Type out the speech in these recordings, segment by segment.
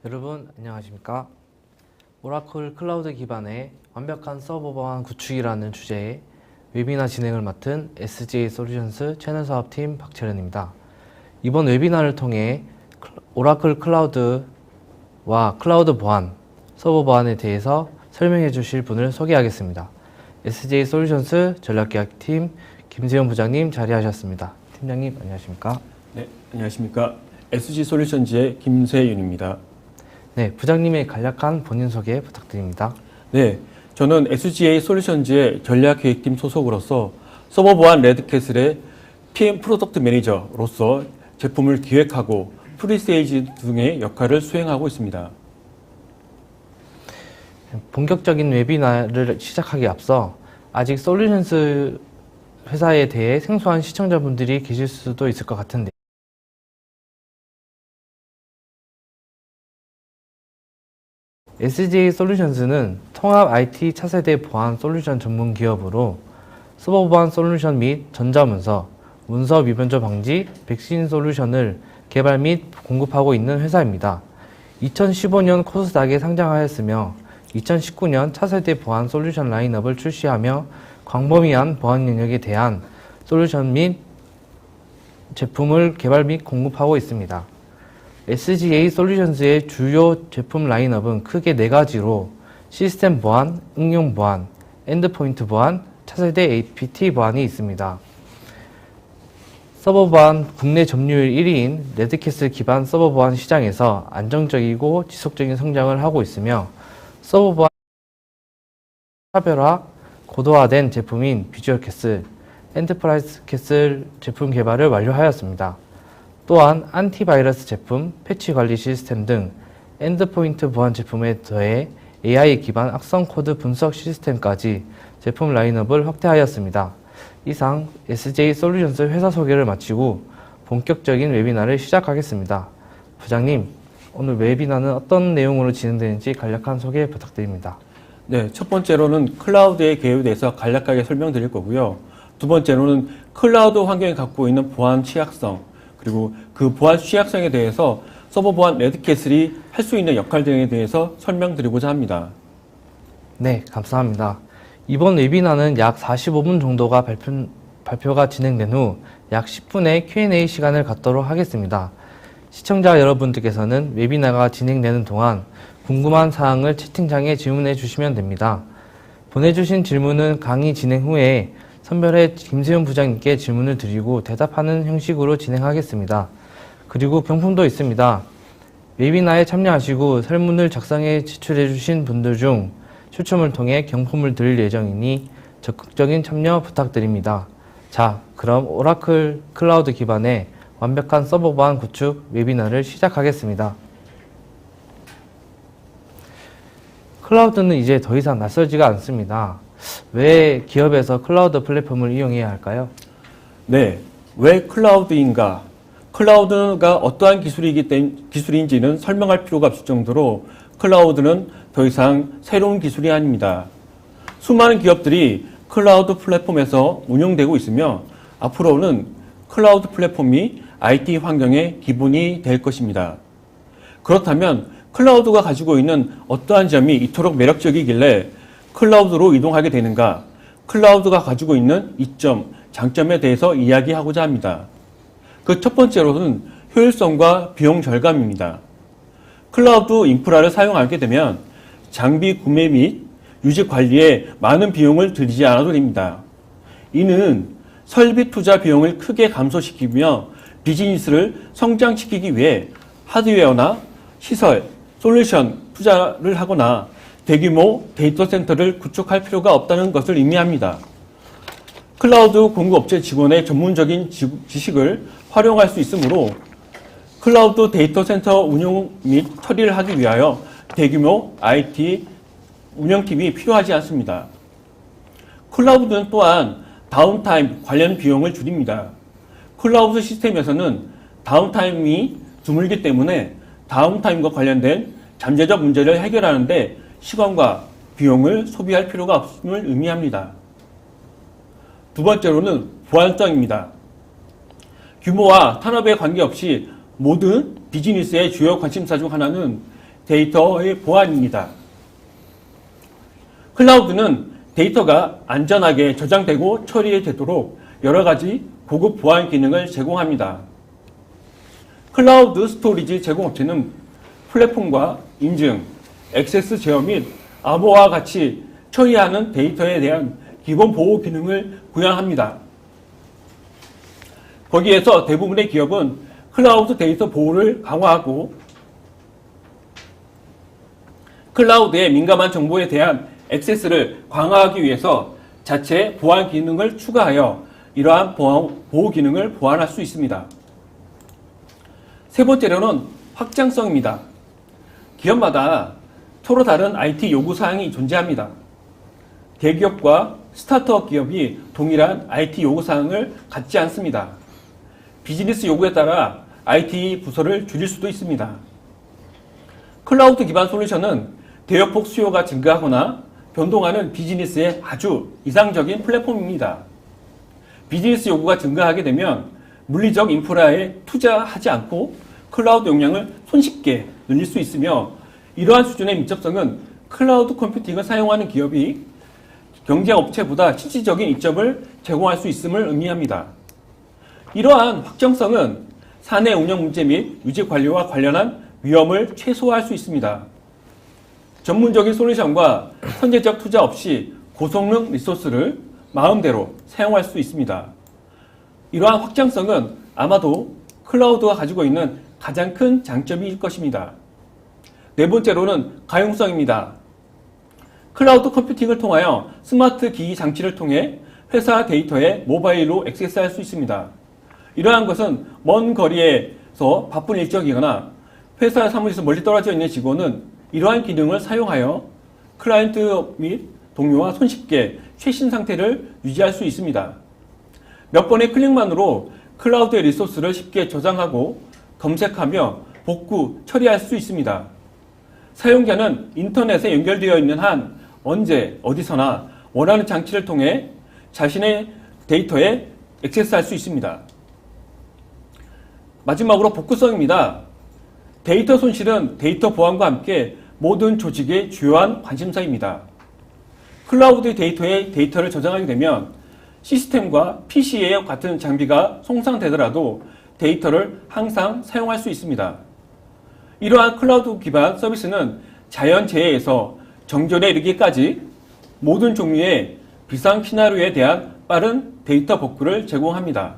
여러분 안녕하십니까? 오라클 클라우드 기반의 완벽한 서버 보안 구축이라는 주제의 웨비나 진행을 맡은 SGA 솔루션스 채널 사업팀 박철현입니다. 이번 웨비나를 통해 오라클 클라우드와 클라우드 보안, 서버 보안에 대해서 설명해 주실 분을 소개하겠습니다. SGA 솔루션스 전략계약팀 김세현 부장님 자리하셨습니다. 팀장님 안녕하십니까? 네, 안녕하십니까? SG 솔루션즈의 김세윤입니다. 네, 부장님의 간략한 본인 소개 부탁드립니다. 네, 저는 SGA 솔루션즈의 전략기획팀 소속으로서 서버 보안 레드캐슬의 PM 프로덕트 매니저로서 제품을 기획하고 프리세일즈 등의 역할을 수행하고 있습니다. 본격적인 웨비나를 시작하기에 앞서 아직 솔루션스 회사에 대해 생소한 시청자분들이 계실 수도 있을 것 같은데 SGA 솔루션스는 통합 IT 차세대 보안 솔루션 전문 기업으로 서버 보안 솔루션 및 전자문서, 문서 미변조 방지, 백신 솔루션을 개발 및 공급하고 있는 회사입니다. 2015년 코스닥에 상장하였으며 2019년 차세대 보안 솔루션 라인업을 출시하며 광범위한 보안 영역에 대한 솔루션 및 제품을 개발 및 공급하고 있습니다. SGA 솔루션스의 주요 제품 라인업은 크게 4가지로 시스템 보안, 응용 보안, 엔드포인트 보안, 차세대 APT 보안이 있습니다. 서버 보안 국내 점유율 1위인 레드캐슬 기반 서버 보안 시장에서 안정적이고 지속적인 성장을 하고 있으며 서버 보안 차별화, 고도화된 제품인 비주얼 캐슬, 엔터프라이즈 캐슬 제품 개발을 완료하였습니다. 또한 안티바이러스 제품, 패치 관리 시스템 등 엔드포인트 보안 제품에 더해 AI 기반 악성 코드 분석 시스템까지 제품 라인업을 확대하였습니다. 이상 SGA 솔루션스 회사 소개를 마치고 본격적인 웨비나를 시작하겠습니다. 부장님, 오늘 웨비나는 어떤 내용으로 진행되는지 간략한 소개 부탁드립니다. 네, 첫 번째로는 클라우드의 개요에 대해서 간략하게 설명드릴 거고요. 두 번째로는 클라우드 환경이 갖고 있는 보안 취약성, 그리고 그 보안 취약성에 대해서 서버 보안 레드캐슬이 할 수 있는 역할 등에 대해서 설명드리고자 합니다. 네, 감사합니다. 이번 웨비나는 약 45분 정도가 발표가 진행된 후 약 10분의 Q&A 시간을 갖도록 하겠습니다. 시청자 여러분들께서는 웨비나가 진행되는 동안 궁금한 사항을 채팅창에 질문해 주시면 됩니다. 보내주신 질문은 강의 진행 후에 선별해 김세윤 부장님께 질문을 드리고 대답하는 형식으로 진행하겠습니다. 그리고 경품도 있습니다. 웨비나에 참여하시고 설문을 작성해 제출해 주신 분들 중 추첨을 통해 경품을 드릴 예정이니 적극적인 참여 부탁드립니다. 자, 그럼 오라클 클라우드 기반의 완벽한 서버 보안 구축 웨비나를 시작하겠습니다. 클라우드는 이제 더 이상 낯설지가 않습니다. 왜 기업에서 클라우드 플랫폼을 이용해야 할까요? 네, 왜 클라우드인가? 클라우드가 어떠한 기술인지는 설명할 필요가 없을 정도로 클라우드는 더 이상 새로운 기술이 아닙니다. 수많은 기업들이 클라우드 플랫폼에서 운영되고 있으며 앞으로는 클라우드 플랫폼이 IT 환경의 기본이 될 것입니다. 그렇다면 클라우드가 가지고 있는 어떠한 점이 이토록 매력적이길래 클라우드로 이동하게 되는가? 클라우드가 가지고 있는 이점, 장점에 대해서 이야기하고자 합니다. 그 첫 번째로는 효율성과 비용 절감입니다. 클라우드 인프라를 사용하게 되면 장비 구매 및 유지 관리에 많은 비용을 들이지 않아도 됩니다. 이는 설비 투자 비용을 크게 감소시키며 비즈니스를 성장시키기 위해 하드웨어나 시설, 솔루션 투자를 하거나 대규모 데이터 센터를 구축할 필요가 없다는 것을 의미합니다. 클라우드 공급업체 직원의 전문적인 지식을 활용할 수 있으므로 클라우드 데이터 센터 운영 및 처리를 하기 위하여 대규모 IT 운영팀이 필요하지 않습니다. 클라우드는 또한 다운타임 관련 비용을 줄입니다. 클라우드 시스템에서는 다운타임이 드물기 때문에 다운타임과 관련된 잠재적 문제를 해결하는 데 시간과 비용을 소비할 필요가 없음을 의미합니다. 두 번째로는 보안성입니다. 규모와 탄업에 관계없이 모든 비즈니스의 주요 관심사 중 하나는 데이터의 보안입니다. 클라우드는 데이터가 안전하게 저장되고 처리되도록 여러 가지 고급 보안 기능을 제공합니다. 클라우드 스토리지 제공업체는 플랫폼과 인증, 액세스 제어 및 암호화와 같이 처리하는 데이터에 대한 기본 보호 기능을 부여합니다. 거기에서 대부분의 기업은 클라우드 데이터 보호를 강화하고 클라우드의 민감한 정보에 대한 액세스를 강화하기 위해서 자체 보안 기능을 추가하여 이러한 보호 기능을 보완할 수 있습니다. 세 번째로는 확장성입니다. 기업마다 서로 다른 IT 요구사항이 존재합니다. 대기업과 스타트업 기업이 동일한 IT 요구사항을 갖지 않습니다. 비즈니스 요구에 따라 IT 부서를 줄일 수도 있습니다. 클라우드 기반 솔루션은 대역폭 수요가 증가하거나 변동하는 비즈니스의 아주 이상적인 플랫폼입니다. 비즈니스 요구가 증가하게 되면 물리적 인프라에 투자하지 않고 클라우드 용량을 손쉽게 늘릴 수 있으며 이러한 수준의 밀접성은 클라우드 컴퓨팅을 사용하는 기업이 경쟁업체보다 실질적인 이점을 제공할 수 있음을 의미합니다. 이러한 확정성은 사내 운영 문제 및 유지 관리와 관련한 위험을 최소화할 수 있습니다. 전문적인 솔루션과 선제적 투자 없이 고성능 리소스를 마음대로 사용할 수 있습니다. 이러한 확장성은 아마도 클라우드가 가지고 있는 가장 큰 장점일 것입니다. 네 번째로는 가용성입니다. 클라우드 컴퓨팅을 통하여 스마트 기기 장치를 통해 회사 데이터에 모바일로 액세스할 수 있습니다. 이러한 것은 먼 거리에서 바쁜 일정이거나 회사 사무실에서 멀리 떨어져 있는 직원은 이러한 기능을 사용하여 클라이언트 및 동료와 손쉽게 최신 상태를 유지할 수 있습니다. 몇 번의 클릭만으로 클라우드의 리소스를 쉽게 저장하고 검색하며 복구, 처리할 수 있습니다. 사용자는 인터넷에 연결되어 있는 한 언제, 어디서나 원하는 장치를 통해 자신의 데이터에 액세스할 수 있습니다. 마지막으로 복구성입니다. 데이터 손실은 데이터 보안과 함께 모든 조직의 주요한 관심사입니다. 클라우드 데이터에 데이터를 저장하게 되면 시스템과 PC의 같은 장비가 손상되더라도 데이터를 항상 사용할 수 있습니다. 이러한 클라우드 기반 서비스는 자연재해에서 정전에 이르기까지 모든 종류의 비상 시나리오에 대한 빠른 데이터 복구를 제공합니다.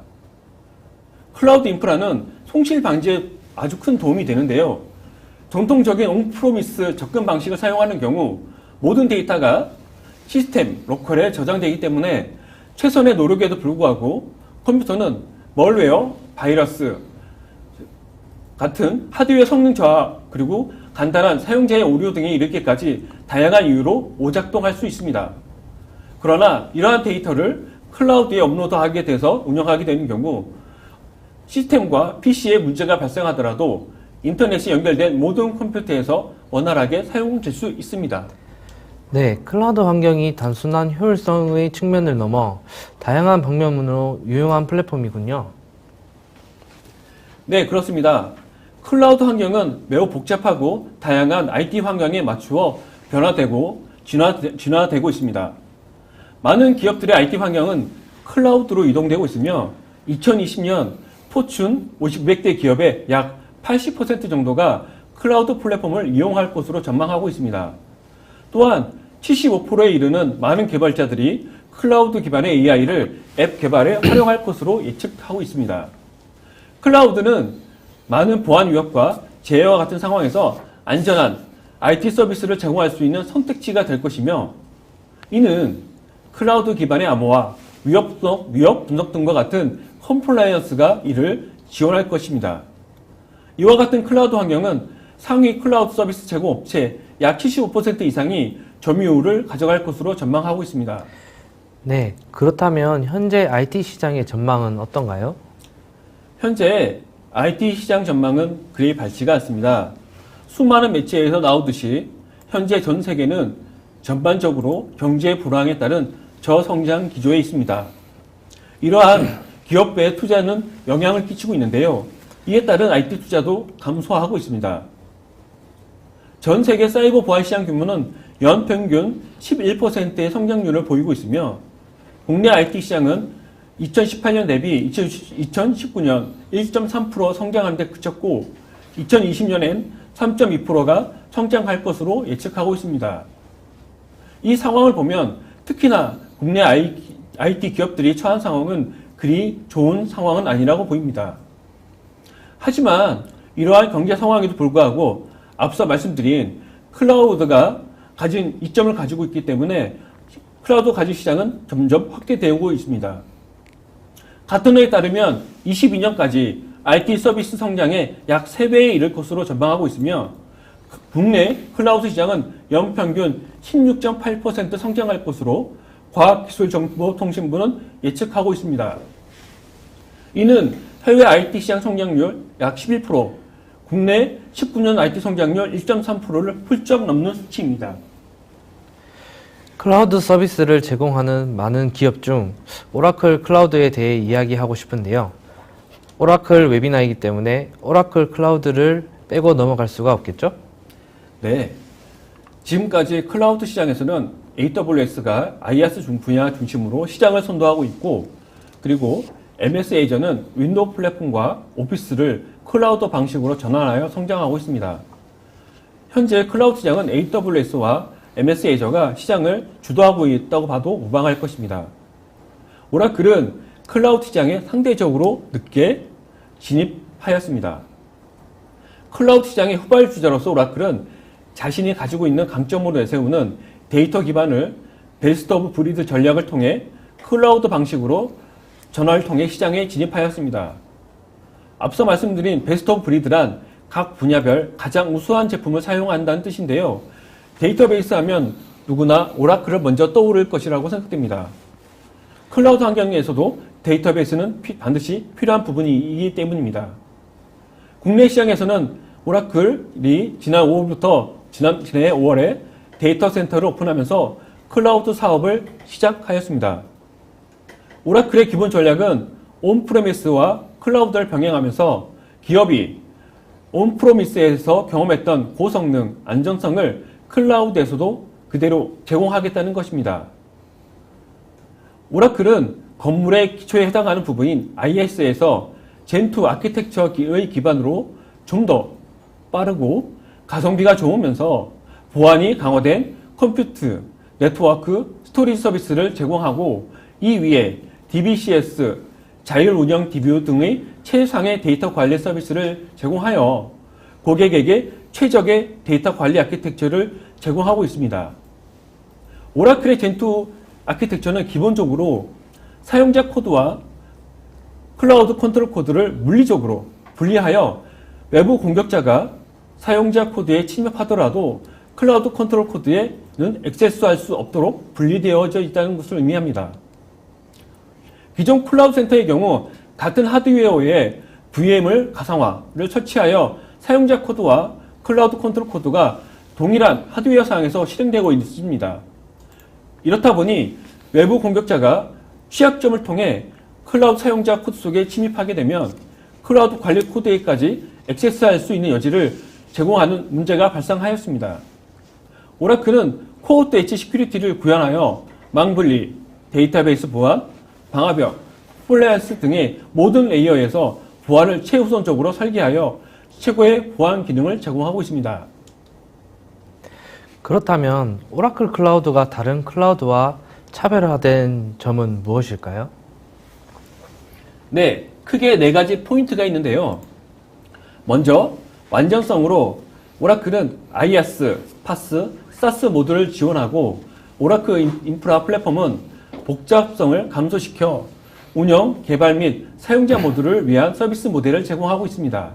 클라우드 인프라는 손실 방지에 아주 큰 도움이 되는데요. 전통적인 온프로미스 접근 방식을 사용하는 경우 모든 데이터가 시스템, 로컬에 저장되기 때문에 최선의 노력에도 불구하고 컴퓨터는 멀웨어, 바이러스 같은 하드웨어 성능 저하 그리고 간단한 사용자의 오류 등에 이르기까지 다양한 이유로 오작동할 수 있습니다. 그러나 이러한 데이터를 클라우드에 업로드하게 돼서 운영하게 되는 경우 시스템과 PC에 문제가 발생하더라도 인터넷이 연결된 모든 컴퓨터에서 원활하게 사용될 수 있습니다. 네, 클라우드 환경이 단순한 효율성의 측면을 넘어 다양한 방면으로 유용한 플랫폼이군요. 네, 그렇습니다. 클라우드 환경은 매우 복잡하고 다양한 IT 환경에 맞추어 변화되고 진화되고 있습니다. 많은 기업들의 IT 환경은 클라우드로 이동되고 있으며 2020년 포춘 500대 기업의 약 80% 정도가 클라우드 플랫폼을 이용할 것으로 전망하고 있습니다. 또한 75%에 이르는 많은 개발자들이 클라우드 기반의 AI를 앱 개발에 활용할 것으로 예측하고 있습니다. 클라우드는 많은 보안 위협과 재해와 같은 상황에서 안전한 IT 서비스를 제공할 수 있는 선택지가 될 것이며 이는 클라우드 기반의 암호화, 위협 분석 등과 같은 컴플라이언스가 이를 지원할 것입니다. 이와 같은 클라우드 환경은 상위 클라우드 서비스 제공 업체 약 75% 이상이 점유율을 가져갈 것으로 전망하고 있습니다. 네, 그렇다면 현재 IT 시장의 전망은 어떤가요? 현재 IT 시장 전망은 그리 밝지가 않습니다. 수많은 매체에서 나오듯이 현재 전 세계는 전반적으로 경제 불황에 따른 저성장 기조에 있습니다. 이러한 기업의 투자는 영향을 끼치고 있는데요. 이에 따른 IT 투자도 감소하고 있습니다. 전 세계 사이버 보안 시장 규모는 연평균 11%의 성장률을 보이고 있으며 국내 IT 시장은 2018년 대비 2019년 1.3% 성장하는 데 그쳤고 2020년엔 3.2%가 성장할 것으로 예측하고 있습니다. 이 상황을 보면 특히나 국내 IT 기업들이 처한 상황은 그리 좋은 상황은 아니라고 보입니다. 하지만 이러한 경제 상황에도 불구하고 앞서 말씀드린 클라우드가 가진 이점을 가지고 있기 때문에 클라우드 가진 시장은 점점 확대되고 있습니다. 같은 회에 따르면 22년까지 IT 서비스 성장의 약 3배에 이를 것으로 전망하고 있으며 국내 클라우드 시장은 연평균 16.8% 성장할 것으로 과학기술정보통신부는 예측하고 있습니다. 이는 해외 IT 시장 성장률 약 11%, 국내 19년 IT 성장률 1.3%를 훌쩍 넘는 수치입니다. 클라우드 서비스를 제공하는 많은 기업 중 오라클 클라우드에 대해 이야기하고 싶은데요. 오라클 웨비나이기 때문에 오라클 클라우드를 빼고 넘어갈 수가 없겠죠? 네. 지금까지 클라우드 시장에서는 AWS가 IaaS 분야 중심으로 시장을 선도하고 있고, 그리고 MS 애저는 윈도우 플랫폼과 오피스를 클라우드 방식으로 전환하여 성장하고 있습니다. 현재 클라우드 시장은 AWS와 MS 애저가 시장을 주도하고 있다고 봐도 무방할 것입니다. 오라클은 클라우드 시장에 상대적으로 늦게 진입하였습니다. 클라우드 시장의 후발주자로서 오라클은 자신이 가지고 있는 강점으로 내세우는 데이터 기반을 베스트 오브 브리드 전략을 통해 클라우드 방식으로 전환을 통해 시장에 진입하였습니다. 앞서 말씀드린 베스트 오브 브리드란 각 분야별 가장 우수한 제품을 사용한다는 뜻인데요. 데이터베이스 하면 누구나 오라클을 먼저 떠오를 것이라고 생각됩니다. 클라우드 환경에서도 데이터베이스는 반드시 필요한 부분이기 때문입니다. 국내 시장에서는 오라클이 지난 5월부터 지난해 5월에 데이터 센터를 오픈하면서 클라우드 사업을 시작하였습니다. 오라클의 기본 전략은 온프레미스와 클라우드를 병행하면서 기업이 온프레미스에서 경험했던 고성능, 안정성을 클라우드에서도 그대로 제공하겠다는 것입니다. 오라클은 건물의 기초에 해당하는 부분인 IaaS에서 젠2 아키텍처의 기반으로 좀 더 빠르고 가성비가 좋으면서 보안이 강화된 컴퓨트, 네트워크, 스토리지 서비스를 제공하고 이 위에 DBCS, 자율운영 DBO 등의 최상의 데이터 관리 서비스를 제공하여 고객에게 최적의 데이터 관리 아키텍처를 제공하고 있습니다. 오라클의 젠2 아키텍처는 기본적으로 사용자 코드와 클라우드 컨트롤 코드를 물리적으로 분리하여 외부 공격자가 사용자 코드에 침입하더라도 클라우드 컨트롤 코드에는 액세스할 수 없도록 분리되어져 있다는 것을 의미합니다. 기존 클라우드 센터의 경우 같은 하드웨어에 VM을 가상화를 설치하여 사용자 코드와 클라우드 컨트롤 코드가 동일한 하드웨어 상에서 실행되고 있습니다. 이렇다 보니 외부 공격자가 취약점을 통해 클라우드 사용자 코드 속에 침입하게 되면 클라우드 관리 코드에까지 액세스할 수 있는 여지를 제공하는 문제가 발생하였습니다. 오라클은 코어 엣지 시큐리티를 구현하여 망분리, 데이터베이스 보안, 방화벽, 컴플라이언스 등의 모든 레이어에서 보안을 최우선적으로 설계하여 최고의 보안 기능을 제공하고 있습니다. 그렇다면 오라클 클라우드가 다른 클라우드와 차별화된 점은 무엇일까요? 네, 크게 4가지 포인트가 있는데요. 먼저 완전성으로 오라클은 IaaS, PaaS, SaaS 모두를 지원하고 오라클 인프라 플랫폼은 복잡성을 감소시켜 운영, 개발 및 사용자 모두를 위한 서비스 모델을 제공하고 있습니다.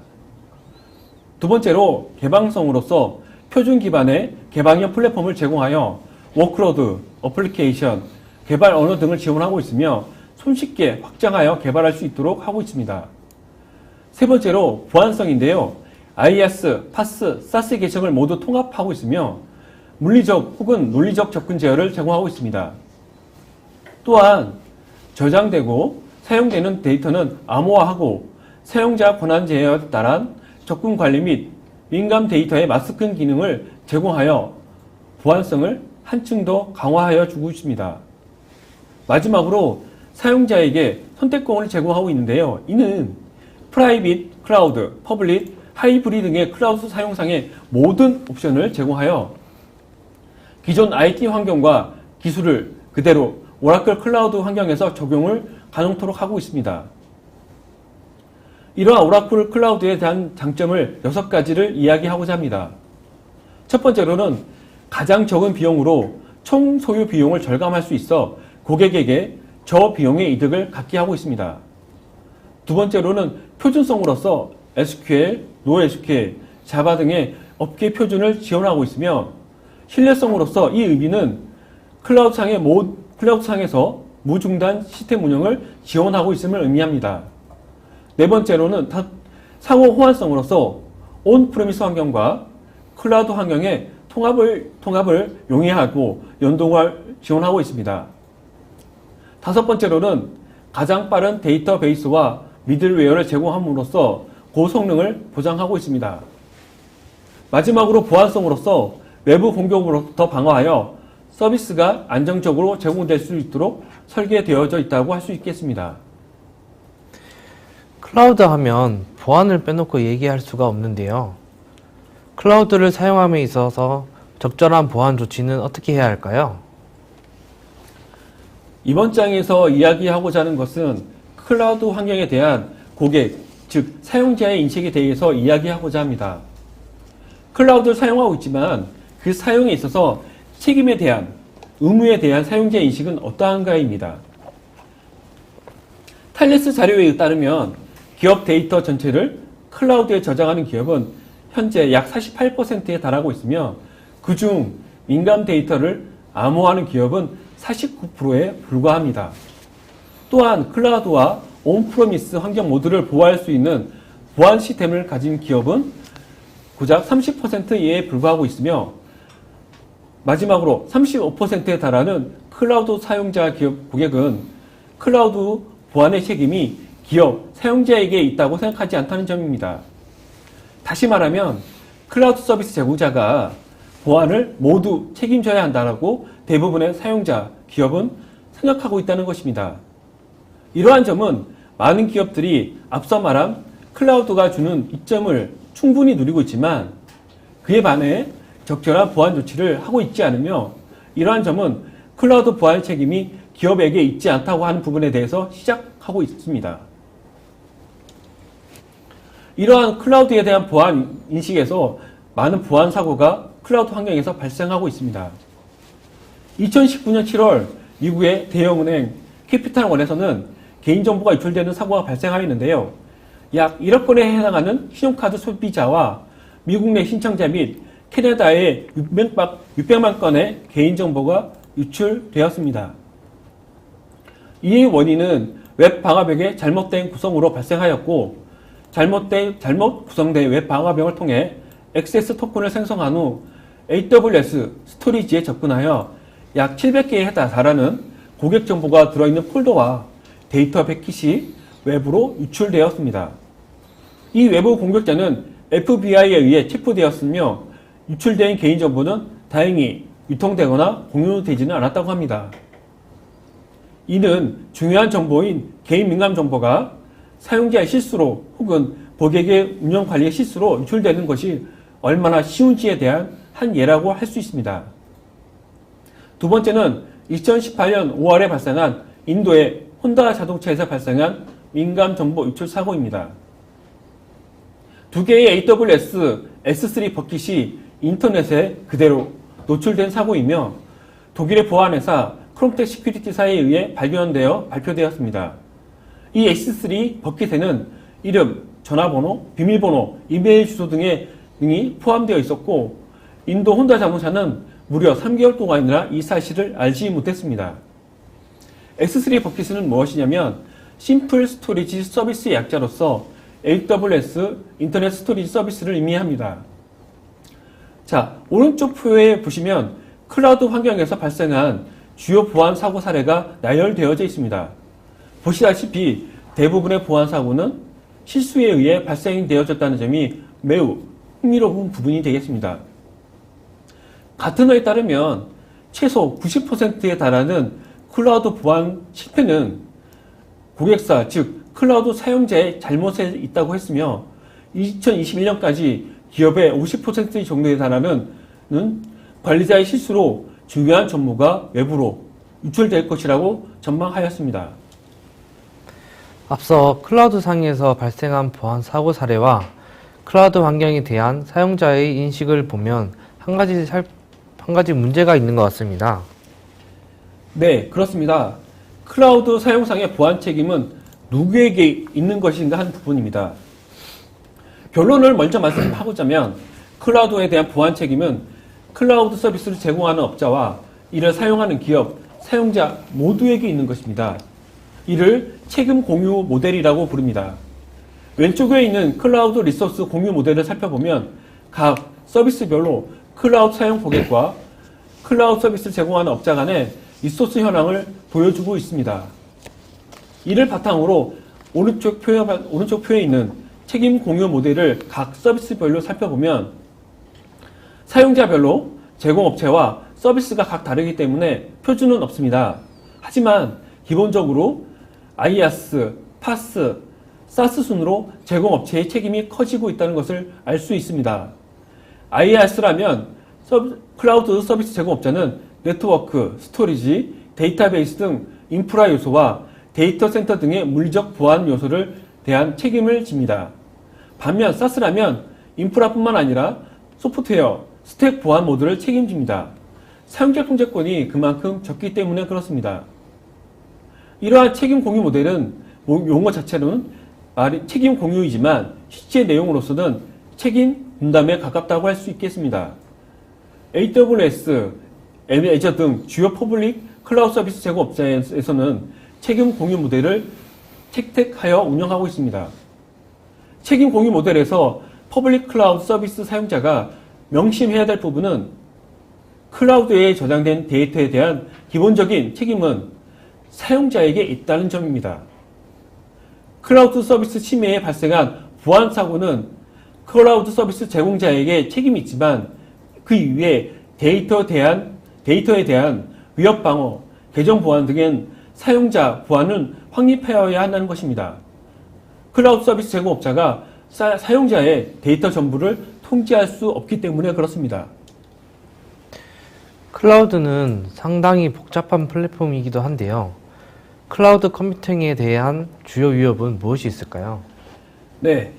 두 번째로 개방성으로서 표준 기반의 개방형 플랫폼을 제공하여 워크로드, 어플리케이션, 개발 언어 등을 지원하고 있으며 손쉽게 확장하여 개발할 수 있도록 하고 있습니다. 세 번째로 보안성인데요. IaaS, PaaS, SaaS 계층을 모두 통합하고 있으며 물리적 혹은 논리적 접근 제어를 제공하고 있습니다. 또한 저장되고 사용되는 데이터는 암호화하고 사용자 권한 제어에 따른 접근 관리 및 민감 데이터의 마스킹 기능을 제공하여 보안성을 한층 더 강화하여 주고 있습니다. 마지막으로 사용자에게 선택권을 제공하고 있는데요. 이는 프라이빗, 클라우드, 퍼블릭, 하이브리드 등의 클라우드 사용상의 모든 옵션을 제공하여 기존 IT 환경과 기술을 그대로 오라클 클라우드 환경에서 적용을 가능토록 하고 있습니다. 이러한 오라클 클라우드에 대한 장점을 6가지를 이야기하고자 합니다. 첫 번째로는 가장 적은 비용으로 총 소요 비용을 절감할 수 있어 고객에게 저비용의 이득을 갖게 하고 있습니다. 두 번째로는 표준성으로서 SQL, NoSQL, 자바 등의 업계 표준을 지원하고 있으며 신뢰성으로서 이 의미는 클라우드상에서 무중단 시스템 운영을 지원하고 있음을 의미합니다. 네 번째로는 상호 호환성으로서 온프레미스 환경과 클라우드 환경의 통합을 용이하고 연동을 지원하고 있습니다. 다섯 번째로는 가장 빠른 데이터베이스와 미들웨어를 제공함으로써 고성능을 보장하고 있습니다. 마지막으로 보안성으로서 외부 공격으로부터 방어하여 서비스가 안정적으로 제공될 수 있도록 설계되어져 있다고 할 수 있겠습니다. 클라우드 하면 보안을 빼놓고 얘기할 수가 없는데요. 클라우드를 사용함에 있어서 적절한 보안 조치는 어떻게 해야 할까요? 이번 장에서 이야기하고자 하는 것은 클라우드 환경에 대한 고객, 즉 사용자의 인식에 대해서 이야기하고자 합니다. 클라우드를 사용하고 있지만 그 사용에 있어서 책임에 대한, 의무에 대한 사용자의 인식은 어떠한가입니다. 탈레스 자료에 따르면 기업 데이터 전체를 클라우드에 저장하는 기업은 현재 약 48%에 달하고 있으며 그중 민감 데이터를 암호화하는 기업은 49%에 불과합니다. 또한 클라우드와 온프로미스 환경 모두를 보호할 수 있는 보안 시스템을 가진 기업은 고작 30%에 불과하고 있으며 마지막으로 35%에 달하는 클라우드 사용자 기업 고객은 클라우드 보안의 책임이 기업 사용자에게 있다고 생각하지 않다는 점입니다. 다시 말하면 클라우드 서비스 제공자가 보안을 모두 책임져야 한다고 대부분의 사용자, 기업은 생각하고 있다는 것입니다. 이러한 점은 많은 기업들이 앞서 말한 클라우드가 주는 이점을 충분히 누리고 있지만 그에 반해 적절한 보안 조치를 하고 있지 않으며 이러한 점은 클라우드 보안 책임이 기업에게 있지 않다고 하는 부분에 대해서 시작하고 있습니다. 이러한 클라우드에 대한 보안 인식에서 많은 보안 사고가 클라우드 환경에서 발생하고 있습니다. 2019년 7월 미국의 대형은행 캐피탈원에서는 개인정보가 유출되는 사고가 발생하였는데요. 약 1억 건에 해당하는 신용카드 소비자와 미국 내 신청자 및 캐나다의 600만 건의 개인정보가 유출되었습니다. 이의 원인은 웹 방화벽의 잘못된 구성으로 발생하였고 잘못 구성된 웹 방화벽을 통해 액세스 토큰을 생성한 후 AWS 스토리지에 접근하여 약 700개에 달하는 고객 정보가 들어있는 폴더와 데이터 패킷이 외부로 유출되었습니다. 이 외부 공격자는 FBI에 의해 체포되었으며 유출된 개인정보는 다행히 유통되거나 공유되지는 않았다고 합니다. 이는 중요한 정보인 개인 민감 정보가 사용자의 실수로 혹은 고객의 운영 관리의 실수로 유출되는 것이 얼마나 쉬운지에 대한 한 예라고 할 수 있습니다. 두 번째는 2018년 5월에 발생한 인도의 혼다 자동차에서 발생한 민감 정보 유출 사고입니다. 두 개의 AWS S3 버킷이 인터넷에 그대로 노출된 사고이며 독일의 보안회사 크롬텍 시큐리티사에 의해 발표되었습니다. 이 S3 버킷에는 이름, 전화번호, 비밀번호, 이메일 주소 등이 포함되어 있었고 인도 혼다 자동차는 무려 3개월 동안이나 이 사실을 알지 못했습니다. S3 버킷은 무엇이냐면 심플 스토리지 서비스의 약자로서 AWS 인터넷 스토리지 서비스를 의미합니다. 자, 오른쪽 표에 보시면 클라우드 환경에서 발생한 주요 보안 사고 사례가 나열되어져 있습니다. 보시다시피 대부분의 보안 사고는 실수에 의해 발생되어졌다는 점이 매우 흥미로운 부분이 되겠습니다. 가트너에 따르면 최소 90%에 달하는 클라우드 보안 실패는 고객사, 즉 클라우드 사용자의 잘못에 있다고 했으며 2021년까지 기업의 50% 정도에 달하는 관리자의 실수로 중요한 정보가 외부로 유출될 것이라고 전망하였습니다. 앞서 클라우드 상에서 발생한 보안 사고 사례와 클라우드 환경에 대한 사용자의 인식을 보면 한 가지 문제가 있는 것 같습니다. 네, 그렇습니다. 클라우드 사용상의 보안 책임은 누구에게 있는 것인가 하는 부분입니다. 결론을 먼저 말씀하고자면 클라우드에 대한 보안 책임은 클라우드 서비스를 제공하는 업자와 이를 사용하는 기업, 사용자 모두에게 있는 것입니다. 이를 책임 공유 모델이라고 부릅니다. 왼쪽에 있는 클라우드 리소스 공유 모델을 살펴보면 각 서비스별로 클라우드 사용 고객과 클라우드 서비스를 제공하는 업자 간의 리소스 현황을 보여주고 있습니다. 이를 바탕으로 오른쪽 표에 있는 책임 공유 모델을 각 서비스별로 살펴보면 사용자별로 제공업체와 서비스가 각 다르기 때문에 표준은 없습니다. 하지만 기본적으로 IaaS, PaaS, SaaS 순으로 제공업체의 책임이 커지고 있다는 것을 알 수 있습니다. IaaS라면 클라우드 서비스 제공업자는 네트워크, 스토리지, 데이터베이스 등 인프라 요소와 데이터 센터 등의 물리적 보안 요소를 대한 책임을 집니다. 반면 SaaS라면 인프라뿐만 아니라 소프트웨어, 스택 보안 모두를 책임집니다. 사용자 통제권이 그만큼 적기 때문에 그렇습니다. 이러한 책임 공유 모델은 용어 자체는 책임 공유이지만 실제 내용으로서는 책임 분담에 가깝다고 할 수 있겠습니다. AWS, 애저 등 주요 퍼블릭 클라우드 서비스 제공업자에서는 책임 공유 모델을 채택하여 운영하고 있습니다. 책임 공유 모델에서 퍼블릭 클라우드 서비스 사용자가 명심해야 될 부분은 클라우드에 저장된 데이터에 대한 기본적인 책임은 사용자에게 있다는 점입니다. 클라우드 서비스 침해에 발생한 보안 사고는 클라우드 서비스 제공자에게 책임이 있지만 그 이후에 데이터에 대한 위협 방어, 계정 보안 등의 사용자 보안은 확립하여야 한다는 것입니다. 클라우드 서비스 제공업자가 사용자의 데이터 전부를 통제할 수 없기 때문에 그렇습니다. 클라우드는 상당히 복잡한 플랫폼이기도 한데요. 클라우드 컴퓨팅에 대한 주요 위협은 무엇이 있을까요? 네,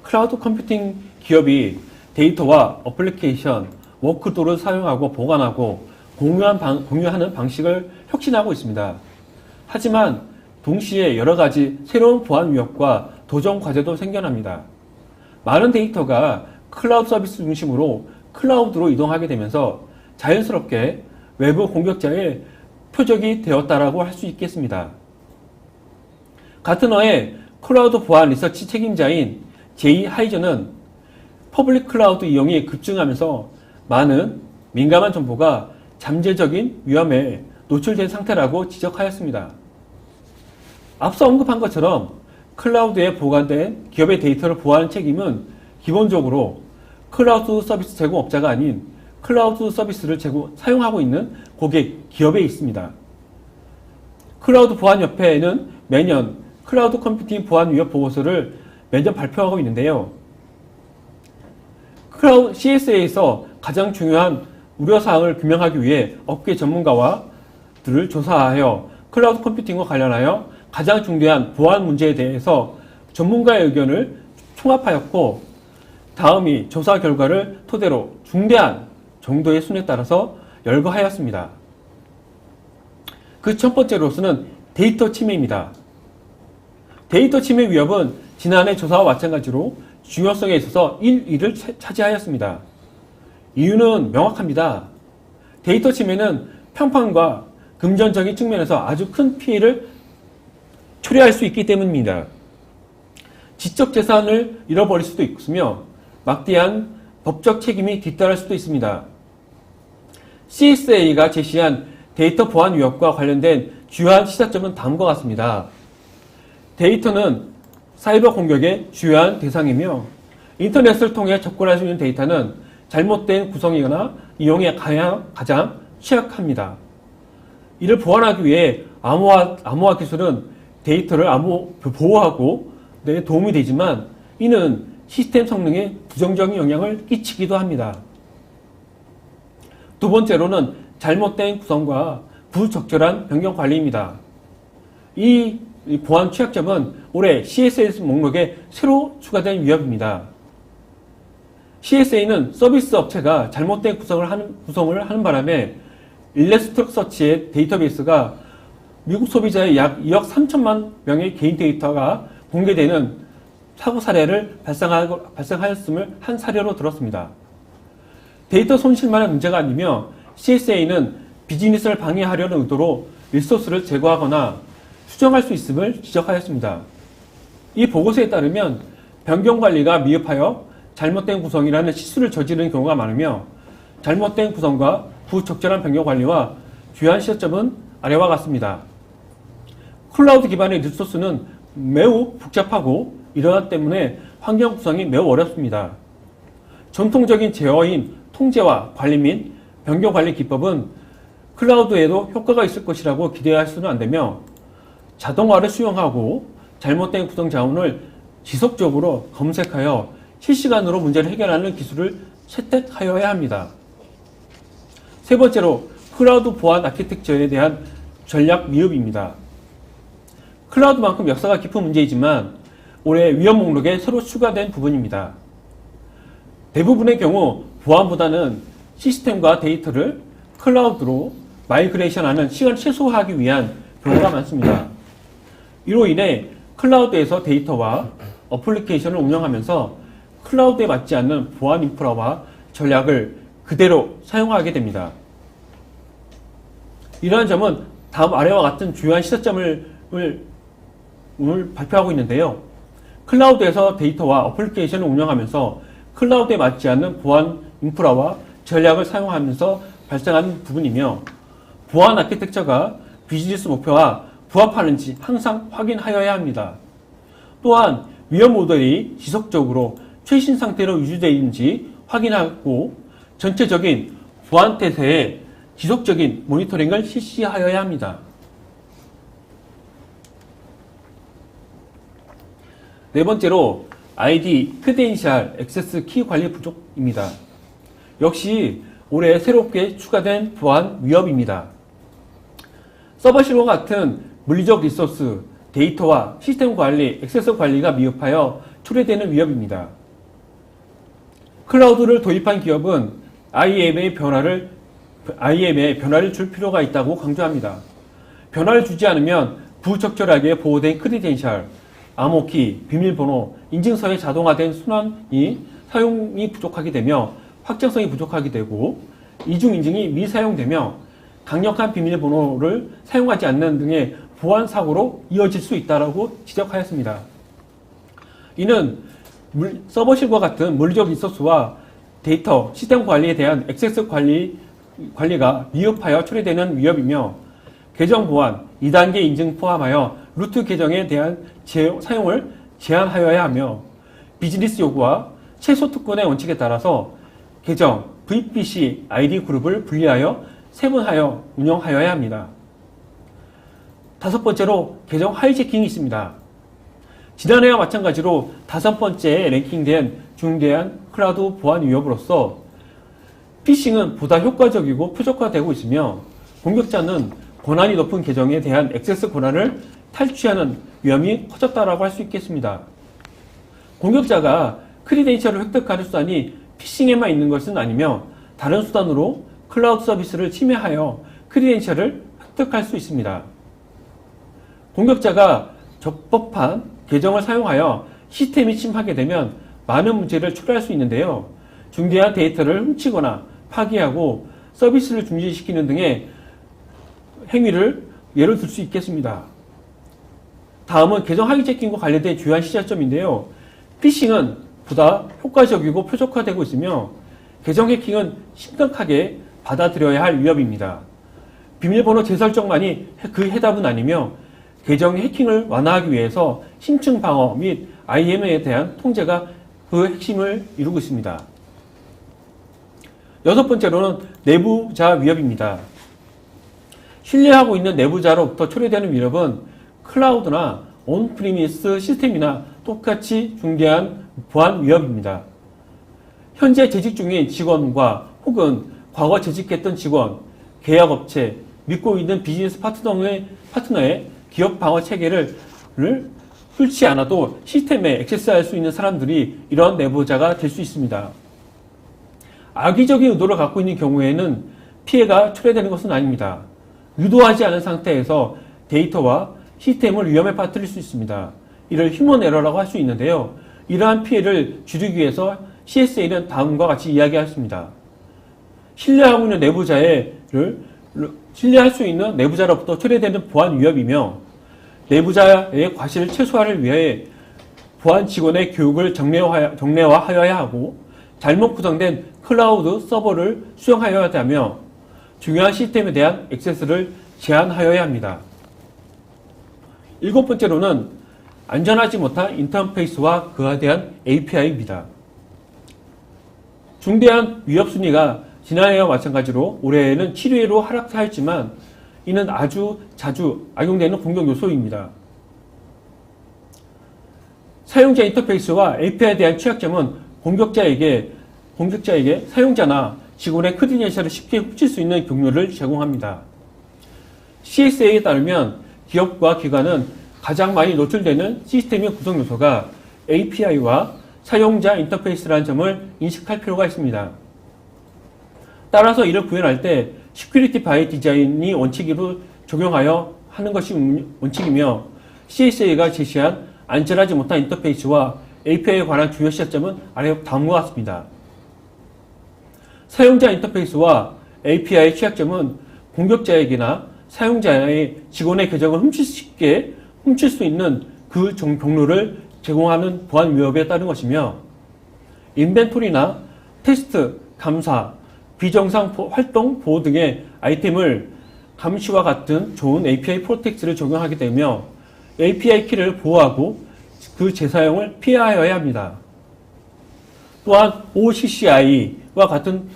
클라우드 컴퓨팅 기업이 데이터와 어플리케이션, 워크도를 사용하고 보관하고 공유하는 방식을 혁신하고 있습니다. 하지만 동시에 여러 가지 새로운 보안 위협과 도전 과제도 생겨납니다. 많은 데이터가 클라우드 서비스 중심으로 클라우드로 이동하게 되면서 자연스럽게 외부 공격자의 표적이 되었다라고 할 수 있겠습니다. 가트너의 클라우드 보안 리서치 책임자인 제이 하이저는 퍼블릭 클라우드 이용이 급증하면서 많은 민감한 정보가 잠재적인 위험에 노출된 상태라고 지적하였습니다. 앞서 언급한 것처럼 클라우드에 보관된 기업의 데이터를 보호하는 책임은 기본적으로 클라우드 서비스 제공업자가 아닌 클라우드 서비스를 사용하고 있는 고객, 기업에 있습니다. 클라우드 보안협회는 매년 클라우드 컴퓨팅 보안 위협 보고서를 매년 발표하고 있는데요. 클라우드 CSA에서 가장 중요한 우려사항을 규명하기 위해 업계 전문가들을 조사하여 클라우드 컴퓨팅과 관련하여 가장 중대한 보안 문제에 대해서 전문가의 의견을 총합하였고, 다음이 조사 결과를 토대로 중대한 정도의 순에 따라서 열거하였습니다. 그 첫 번째로서는 데이터 침해입니다. 데이터 침해 위협은 지난해 조사와 마찬가지로 중요성에 있어서 1위를 차지하였습니다. 이유는 명확합니다. 데이터 침해는 평판과 금전적인 측면에서 아주 큰 피해를 초래할 수 있기 때문입니다. 지적 재산을 잃어버릴 수도 있으며 막대한 법적 책임이 뒤따를 수도 있습니다. CSA가 제시한 데이터 보안 위협과 관련된 주요한 시사점은 다음과 같습니다. 데이터는 사이버 공격의 주요한 대상이며 인터넷을 통해 접근할 수 있는 데이터는 잘못된 구성이거나 이용에 가장 취약합니다. 이를 보완하기 위해 암호화 기술은 데이터를 보호하고 데 도움이 되지만 이는 시스템 성능에 부정적인 영향을 끼치기도 합니다. 두 번째로는 잘못된 구성과 부적절한 변경 관리입니다. 이 보안 취약점은 올해 CSA 목록에 새로 추가된 위협입니다. CSA는 서비스 업체가 잘못된 구성을 하는 바람에 일러스트럭서치의 데이터베이스가 미국 소비자의 약 2억 3천만 명의 개인 데이터가 공개되는 사고 사례를 발생하였음을 한 사례로 들었습니다. 데이터 손실만의 문제가 아니며 CSA는 비즈니스를 방해하려는 의도로 리소스를 제거하거나 수정할 수 있음을 지적하였습니다. 이 보고서에 따르면 변경 관리가 미흡하여 잘못된 구성이라는 실수를 저지르는 경우가 많으며 잘못된 구성과 부적절한 변경 관리와 주요한 시점은 아래와 같습니다. 클라우드 기반의 리소스는 매우 복잡하고 이러한 때문에 환경 구성이 매우 어렵습니다. 전통적인 제어인 통제와 관리 및 변경 관리 기법은 클라우드에도 효과가 있을 것이라고 기대할 수는 안 되며 자동화를 수용하고 잘못된 구성 자원을 지속적으로 검색하여 실시간으로 문제를 해결하는 기술을 채택하여야 합니다. 세 번째로 클라우드 보안 아키텍처에 대한 전략 미흡입니다. 클라우드만큼 역사가 깊은 문제이지만 올해 위험 목록에 새로 추가된 부분입니다. 대부분의 경우 보안보다는 시스템과 데이터를 클라우드로 마이그레이션하는 시간을 최소화하기 위한 경우가 많습니다. 이로 인해 클라우드에서 데이터와 어플리케이션을 운영하면서 클라우드에 맞지 않는 보안 인프라와 전략을 그대로 사용하게 됩니다. 이러한 점은 다음 아래와 같은 주요한 시사점을 오늘 발표하고 있는데요. 클라우드에서 데이터와 어플리케이션을 운영하면서 클라우드에 맞지 않는 보안 인프라와 전략을 사용하면서 발생하는 부분이며 보안 아키텍처가 비즈니스 목표와 부합하는지 항상 확인하여야 합니다. 또한 위험 모델이 지속적으로 최신 상태로 유지되어 있는지 확인하고 전체적인 보안 태세에 지속적인 모니터링을 실시하여야 합니다. 네 번째로 ID, 크레덴셜, 액세스 키 관리 부족입니다. 역시 올해 새롭게 추가된 보안 위협입니다. 서버실과 같은 물리적 리소스, 데이터와 시스템 관리, 액세스 관리가 미흡하여 초래되는 위협입니다. 클라우드를 도입한 기업은 IAM에 변화를 줄 필요가 있다고 강조합니다. 변화를 주지 않으면 부적절하게 보호된 크레덴셜, 암호키, 비밀번호, 인증서의 자동화된 순환이 사용이 부족하게 되며 확정성이 부족하게 되고 이중 인증이 미사용되며 강력한 비밀번호를 사용하지 않는 등의 보안 사고로 이어질 수 있다고 지적하였습니다. 이는 서버실과 같은 물리적 리소스와 데이터, 시스템 관리에 대한 액세스 관리가 미흡하여 초래되는 위협이며 계정 보안, 2단계 인증 포함하여 루트 계정에 대한 사용을 제한하여야 하며 비즈니스 요구와 최소 특권의 원칙에 따라서 계정, VPC, ID 그룹을 분리하여 세분하여 운영하여야 합니다. 다섯 번째로 계정 하이제킹이 있습니다. 지난해와 마찬가지로 다섯 번째에 랭킹된 중대한 클라우드 보안 위협으로서 피싱은 보다 효과적이고 표적화되고 있으며 공격자는 권한이 높은 계정에 대한 액세스 권한을 탈취하는 위험이 커졌다고 할 수 있겠습니다. 공격자가 크리덴셜을 획득하는 수단이 피싱에만 있는 것은 아니며 다른 수단으로 클라우드 서비스를 침해하여 크리덴셜을 획득할 수 있습니다. 공격자가 적법한 계정을 사용하여 시스템이 침하게 되면 많은 문제를 초래할 수 있는데요. 중대한 데이터를 훔치거나 파기하고 서비스를 중지시키는 등의 행위를 예를 들 수 있겠습니다. 다음은 계정 하이제킹과 관련된 주요한 시작점인데요. 피싱은 보다 효과적이고 표적화되고 있으며 계정 해킹은 심각하게 받아들여야 할 위협입니다. 비밀번호 재설정만이 그 해답은 아니며 계정 해킹을 완화하기 위해서 심층 방어 및 IAM에 대한 통제가 그 핵심을 이루고 있습니다. 여섯 번째로는 내부자 위협입니다. 신뢰하고 있는 내부자로부터 초래되는 위협은 클라우드나 온프리미스 시스템이나 똑같이 중대한 보안 위협입니다. 현재 재직 중인 직원과 혹은 과거 재직했던 직원, 계약업체, 믿고 있는 비즈니스 파트너의 기업 방어 체계를 뚫지 않아도 시스템에 액세스할 수 있는 사람들이 이런 내부자가 될 수 있습니다. 악의적인 의도를 갖고 있는 경우에는 피해가 초래되는 것은 아닙니다. 의도하지 않은 상태에서 데이터와 시스템을 위험에 빠뜨릴 수 있습니다. 이를 휴먼 에러라고 할 수 있는데요. 이러한 피해를 줄이기 위해서 CSA는 다음과 같이 이야기했습니다. 신뢰하고 있는 신뢰할 수 있는 내부자로부터 초래되는 보안 위협이며 내부자의 과실을 최소화를 위해 보안 직원의 교육을 정례화하여야 하고 잘못 구성된 클라우드 서버를 수용하여야 하며 중요한 시스템에 대한 액세스를 제한하여야 합니다. 일곱 번째로는 안전하지 못한 인터페이스와 그에 대한 API입니다. 중대한 위협 순위가 지난해와 마찬가지로 올해에는 7위로 하락하였지만 이는 아주 자주 악용되는 공격 요소입니다. 사용자 인터페이스와 API에 대한 취약점은 공격자에게 사용자나 직원의 크리덴셜을 쉽게 훔칠 수 있는 경로를 제공합니다. CSA에 따르면 기업과 기관은 가장 많이 노출되는 시스템의 구성 요소가 API와 사용자 인터페이스라는 점을 인식할 필요가 있습니다. 따라서 이를 구현할 때 Security by Design이 원칙으로 적용하여 하는 것이 원칙이며 CSA가 제시한 안전하지 못한 인터페이스와 API에 관한 주요 시사점은 아래 다음과 같습니다. 사용자 인터페이스와 API의 취약점은 공격자에게나 사용자의 직원의 계정을 쉽게 훔칠 수 있는 그 경로를 제공하는 보안 위협에 따른 것이며 인벤토리나 테스트, 감사, 비정상 활동 보호 등의 아이템을 감시와 같은 좋은 API 프로텍트를 적용하게 되며 API 키를 보호하고 그 재사용을 피하여야 합니다. 또한 OCCI와 같은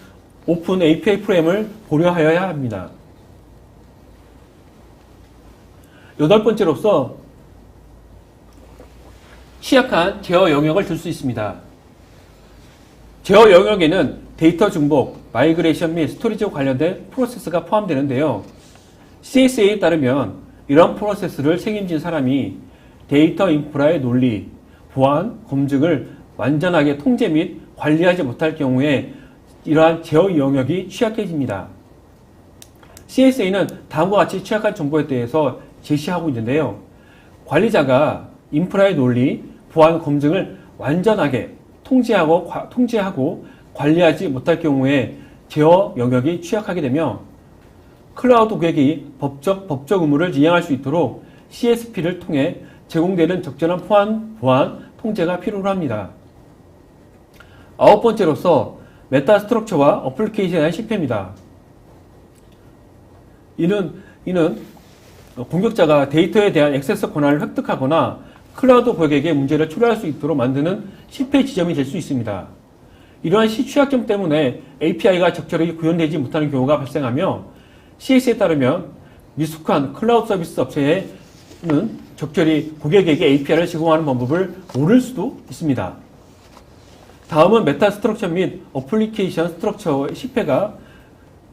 오픈 API 프레임을 고려하여야 합니다. 여덟 번째로서 취약한 제어 영역을 줄 수 있습니다. 제어 영역에는 데이터 중복, 마이그레이션 및 스토리지와 관련된 프로세스가 포함되는데요. CSA에 따르면 이런 프로세스를 책임진 사람이 데이터 인프라의 논리, 보안, 검증을 완전하게 통제 및 관리하지 못할 경우에 이러한 제어 영역이 취약해집니다. CSA는 다음과 같이 취약한 정보에 대해서 제시하고 있는데요. 관리자가 인프라의 논리, 보안 검증을 완전하게 통제하고 관리하지 못할 경우에 제어 영역이 취약하게 되며 클라우드 고객이 법적 의무를 이행할 수 있도록 CSP를 통해 제공되는 적절한 보안 통제가 필요로 합니다. 아홉 번째로서 메타 스트럭처와 어플리케이션에 대한 실패입니다. 이는 공격자가 데이터에 대한 액세스 권한을 획득하거나 클라우드 고객에게 문제를 초래할 수 있도록 만드는 실패 지점이 될 수 있습니다. 이러한 취약점 때문에 API가 적절하게 구현되지 못하는 경우가 발생하며 CS에 따르면 미숙한 클라우드 서비스 업체에는 적절히 고객에게 API를 제공하는 방법을 모를 수도 있습니다. 다음은 메타 스트럭처 및 어플리케이션 스트럭처의 실패가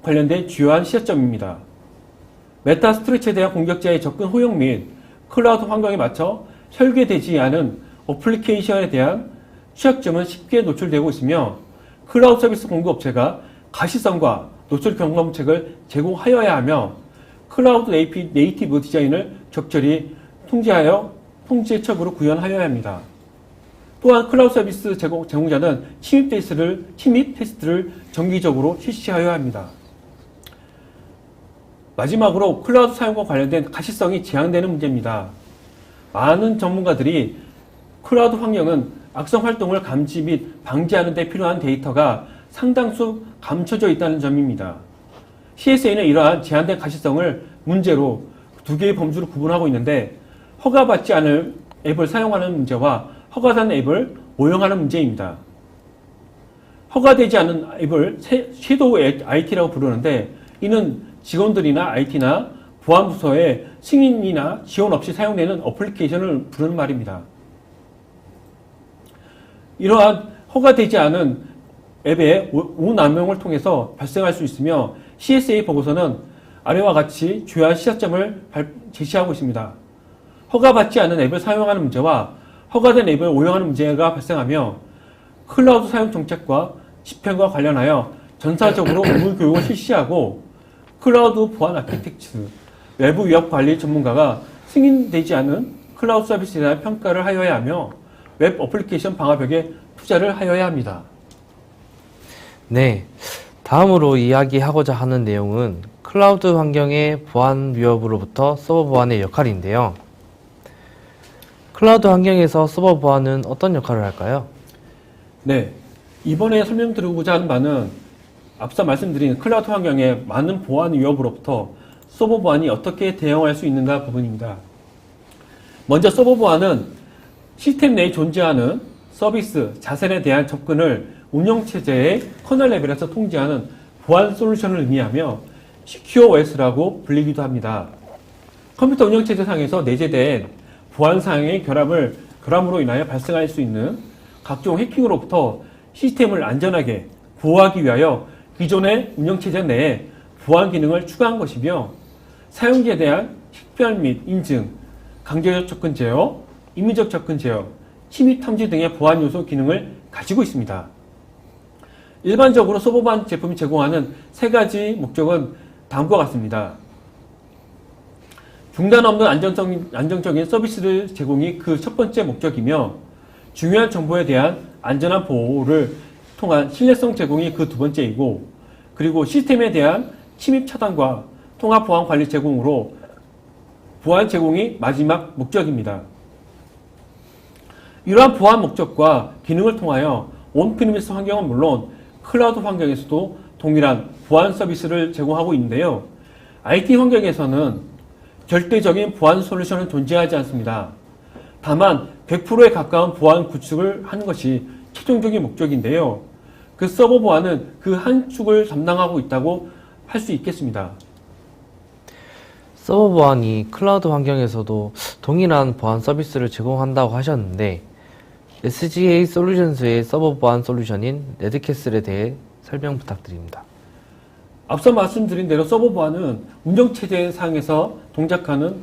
관련된 주요한 시사점입니다. 메타 스트럭처에 대한 공격자의 접근 허용 및 클라우드 환경에 맞춰 설계되지 않은 어플리케이션에 대한 취약점은 쉽게 노출되고 있으며 클라우드 서비스 공급업체가 가시성과 노출 경감책을 제공하여야 하며 클라우드 네이티브 디자인을 적절히 통제책으로 구현하여야 합니다. 또한 클라우드 서비스 제공자는 침입 테스트를 정기적으로 실시하여야 합니다. 마지막으로 클라우드 사용과 관련된 가시성이 제한되는 문제입니다. 많은 전문가들이 클라우드 환경은 악성 활동을 감지 및 방지하는 데 필요한 데이터가 상당수 감춰져 있다는 점입니다. CSA는 이러한 제한된 가시성을 문제로 두 개의 범주로 구분하고 있는데 허가받지 않을 앱을 사용하는 문제와 허가된 앱을 오용하는 문제입니다. 허가되지 않은 앱을 섀도우 IT라고 부르는데 이는 직원들이나 IT나 보안부서의 승인이나 지원 없이 사용되는 어플리케이션을 부르는 말입니다. 이러한 허가되지 않은 앱의 우남용을 통해서 발생할 수 있으며 CSA 보고서는 아래와 같이 주요한 시사점을 제시하고 있습니다. 허가받지 않은 앱을 사용하는 문제와 허가된 앱을 오용하는 문제가 발생하며 클라우드 사용 정책과 집행과 관련하여 전사적으로 의무 교육을 실시하고 클라우드 보안 아키텍처, 외부 위협 관리 전문가가 승인되지 않은 클라우드 서비스에 대한 평가를 하여야 하며 웹 어플리케이션 방화벽에 투자를 하여야 합니다. 네, 다음으로 이야기하고자 하는 내용은 클라우드 환경의 보안 위협으로부터 서버 보안의 역할인데요. 클라우드 환경에서 서버 보안은 어떤 역할을 할까요? 네, 이번에 설명드리고자 하는 바는 앞서 말씀드린 클라우드 환경의 많은 보안 위협으로부터 서버 보안이 어떻게 대응할 수 있는가 부분입니다. 먼저 서버 보안은 시스템 내에 존재하는 서비스, 자산에 대한 접근을 운영체제의 커널 레벨에서 통제하는 보안 솔루션을 의미하며 Secure OS라고 불리기도 합니다. 컴퓨터 운영체제 상에서 내재된 보안 사항의 결함으로 인하여 발생할 수 있는 각종 해킹으로부터 시스템을 안전하게 보호하기 위하여 기존의 운영체제 내에 보안 기능을 추가한 것이며 사용자에 대한 식별 및 인증, 강제적 접근 제어, 임의적 접근 제어, 침입 탐지 등의 보안 요소 기능을 가지고 있습니다. 일반적으로 서버 보안 제품이 제공하는 세 가지 목적은 다음과 같습니다. 중단 없는 안정적인 서비스를 제공이 그 첫 번째 목적이며 중요한 정보에 대한 안전한 보호를 통한 신뢰성 제공이 그 두 번째이고 그리고 시스템에 대한 침입 차단과 통합 보안 관리 제공으로 보안 제공이 마지막 목적입니다. 이러한 보안 목적과 기능을 통하여 온프리미스 환경은 물론 클라우드 환경에서도 동일한 보안 서비스를 제공하고 있는데요. IT 환경에서는 절대적인 보안 솔루션은 존재하지 않습니다. 다만 100%에 가까운 보안 구축을 하는 것이 최종적인 목적인데요. 그 서버 보안은 그 한 축을 담당하고 있다고 할 수 있겠습니다. 서버 보안이 클라우드 환경에서도 동일한 보안 서비스를 제공한다고 하셨는데 SGA 솔루션스의 서버 보안 솔루션인 레드캐슬에 대해 설명 부탁드립니다. 앞서 말씀드린 대로 서버 보안은 운영체제 상에서 동작하는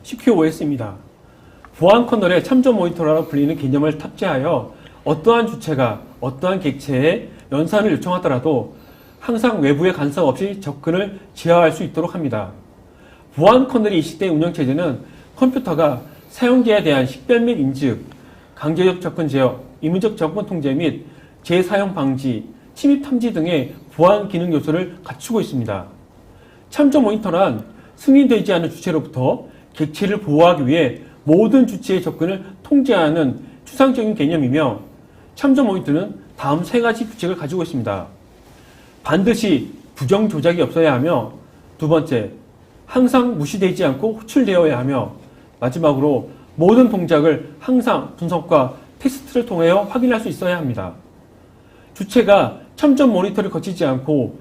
Secure OS입니다. 보안 커널에 참조 모니터라고 불리는 개념을 탑재하여 어떠한 주체가 어떠한 객체에 연산을 요청하더라도 항상 외부의 간섭 없이 접근을 제어할 수 있도록 합니다. 보안 커널이 이식된 운영체제는 컴퓨터가 사용자에 대한 식별 및 인증, 강제적 접근 제어, 임의적 접근 통제 및 재사용 방지, 침입 탐지 등의 보안 기능 요소를 갖추고 있습니다. 참조 모니터란 승인되지 않은 주체로부터 객체를 보호하기 위해 모든 주체의 접근을 통제하는 추상적인 개념이며 참조 모니터는 다음 세 가지 규칙을 가지고 있습니다. 반드시 부정 조작이 없어야 하며 두 번째, 항상 무시되지 않고 호출되어야 하며 마지막으로 모든 동작을 항상 분석과 테스트를 통하여 확인할 수 있어야 합니다. 주체가 참조 모니터를 거치지 않고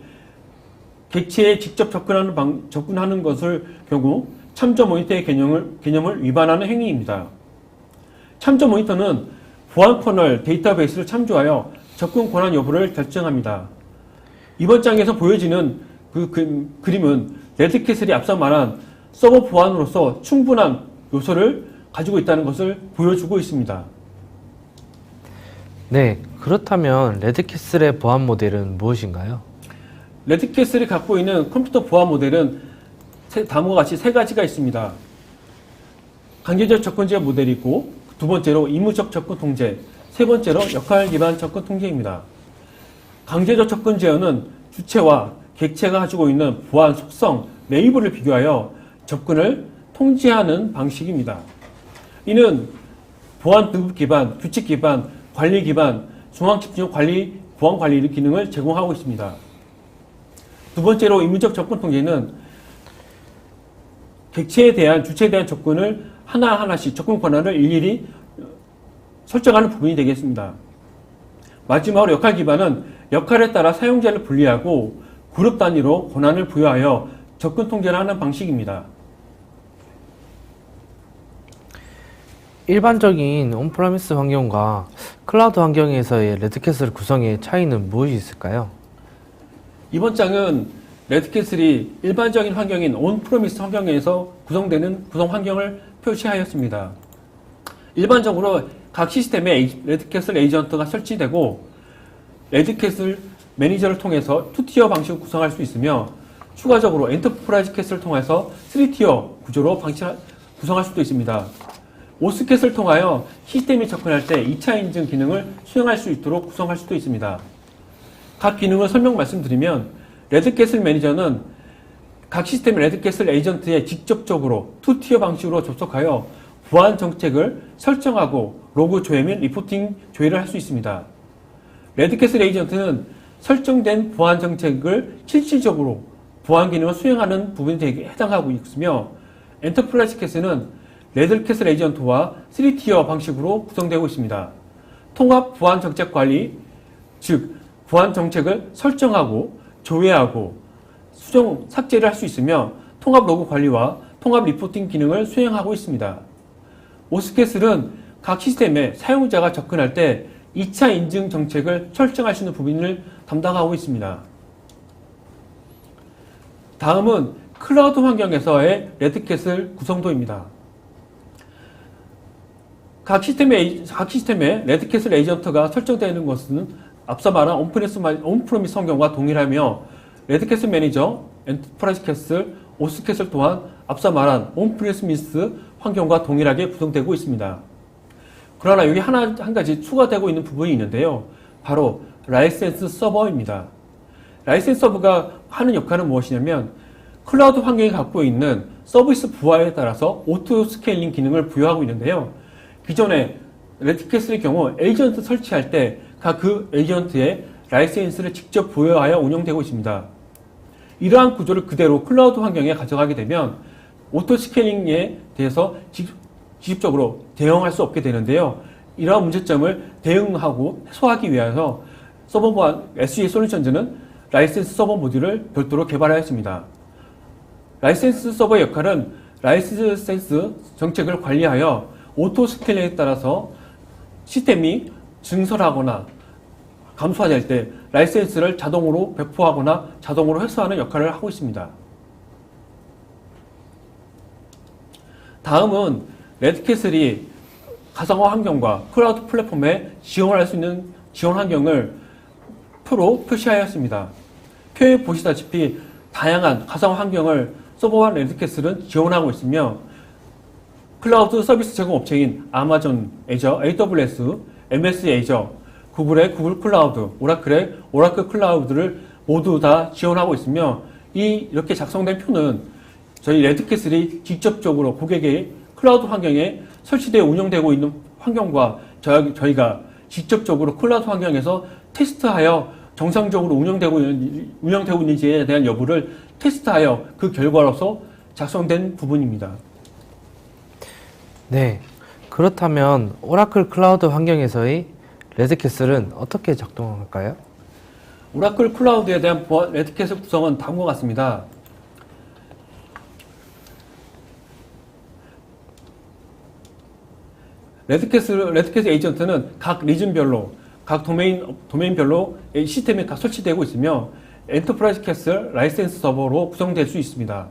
객체에 직접 접근하는 것을 경우 참조 모니터의 개념을 위반하는 행위입니다. 참조 모니터는 보안 커널 데이터베이스를 참조하여 접근 권한 여부를 결정합니다. 이번 장에서 보여지는 그림은 레드캐슬이 앞서 말한 서버 보안으로서 충분한 요소를 가지고 있다는 것을 보여주고 있습니다. 네, 그렇다면 레드캐슬의 보안 모델은 무엇인가요? 레드캐슬이 갖고 있는 컴퓨터 보안 모델은 다음과 같이 세 가지가 있습니다. 강제적 접근 제어 모델이 있고 두 번째로 임의적 접근 통제, 세 번째로 역할 기반 접근 통제입니다. 강제적 접근 제어는 주체와 객체가 가지고 있는 보안 속성, 레이블을 비교하여 접근을 통제하는 방식입니다. 이는 보안 등급 기반, 규칙 기반, 관리 기반, 중앙 집중 관리, 보안 관리 기능을 제공하고 있습니다. 두 번째로 임의적 접근 통제는 객체에 대한 주체에 대한 접근을 하나하나씩 접근 권한을 일일이 설정하는 부분이 되겠습니다. 마지막으로 역할 기반은 역할에 따라 사용자를 분리하고 그룹 단위로 권한을 부여하여 접근 통제를 하는 방식입니다. 일반적인 온프레미스 환경과 클라우드 환경에서의 레드캐슬 구성의 차이는 무엇이 있을까요? 이번 장은 레드캐슬이 일반적인 환경인 온프레미스 환경에서 구성되는 구성 환경을 표시하였습니다. 일반적으로 각 시스템에 레드캐슬 에이전트가 설치되고 레드캐슬 매니저를 통해서 2티어 방식을 구성할 수 있으며 추가적으로 엔터프라이즈 캐슬을 통해서 3티어 구조로 구성할 수도 있습니다. 오스캣을 통하여 시스템이 접근할 때 2차 인증 기능을 수행할 수 있도록 구성할 수도 있습니다. 각 기능을 설명 말씀드리면 레드캐슬 매니저는 각 시스템 레드캐슬 에이전트에 직접적으로 2티어 방식으로 접속하여 보안 정책을 설정하고 로그 조회 및 리포팅 조회를 할 수 있습니다. 레드캐슬 에이전트는 설정된 보안 정책을 실질적으로 보안 기능을 수행하는 부분에 해당하고 있으며 엔터프라이즈 캐슬은 레드캐슬 에이전트와 3티어 방식으로 구성되고 있습니다. 통합 보안 정책 관리, 즉 보안 정책을 설정하고 조회하고 수정, 삭제를 할 수 있으며 통합 로그 관리와 통합 리포팅 기능을 수행하고 있습니다. 오스캐슬은 각 시스템에 사용자가 접근할 때 2차 인증 정책을 설정할 수 있는 부분을 담당하고 있습니다. 다음은 클라우드 환경에서의 레드캐슬 구성도입니다. 각 시스템에 레드캐슬 에이전트가 설정되는 것은 앞서 말한 온프레미스 환경과 동일하며 레드캐슬 매니저, 엔터프라이즈 캐슬, 오스캐슬 또한 앞서 말한 온프레미스 환경과 동일하게 구성되고 있습니다. 그러나 여기 한 가지 추가되고 있는 부분이 있는데요. 바로 라이센스 서버입니다. 라이센스 서버가 하는 역할은 무엇이냐면 클라우드 환경이 갖고 있는 서비스 부하에 따라서 오토 스케일링 기능을 부여하고 있는데요. 기존에 레드캐슬의 경우 에이전트 설치할 때 각 그 에이전트의 라이센스를 직접 부여하여 운영되고 있습니다. 이러한 구조를 그대로 클라우드 환경에 가져가게 되면 오토 스케일링에 대해서 직접적으로 대응할 수 없게 되는데요. 이러한 문제점을 대응하고 해소하기 위해서 서버 보안 SE 솔루션즈는 라이센스 서버 모듈을 별도로 개발하였습니다. 라이센스 서버의 역할은 라이센스 정책을 관리하여 오토 스케일링에 따라서 시스템이 증설하거나 감소될 때 라이센스를 자동으로 배포하거나 자동으로 회수하는 역할을 하고 있습니다. 다음은 레드캐슬이 가상화 환경과 클라우드 플랫폼에 지원할 수 있는 지원 환경을 표로 표시하였습니다. 표에 보시다시피 다양한 가상화 환경을 서버와 레드캐슬은 지원하고 있으며 클라우드 서비스 제공 업체인 아마존 애저, AWS, MS 애저, 구글의 구글 클라우드, 오라클의 오라클 클라우드를 모두 다 지원하고 있으며 이렇게 작성된 표는 저희 레드캐슬이 직접적으로 고객의 클라우드 환경에 설치되어 운영되고 있는 환경과 저희가 직접적으로 클라우드 환경에서 테스트하여 정상적으로 운영되고 있는지에 대한 여부를 테스트하여 그 결과로서 작성된 부분입니다. 네, 그렇다면 오라클 클라우드 환경에서의 레드캐슬은 어떻게 작동할까요? 오라클 클라우드에 대한 레드캐슬 구성은 다음과 같습니다. 레드캐슬 에이전트는 각 리즌별로, 각 도메인별로 시스템에 다 설치되고 있으며 엔터프라이즈 캐슬, 라이센스 서버로 구성될 수 있습니다.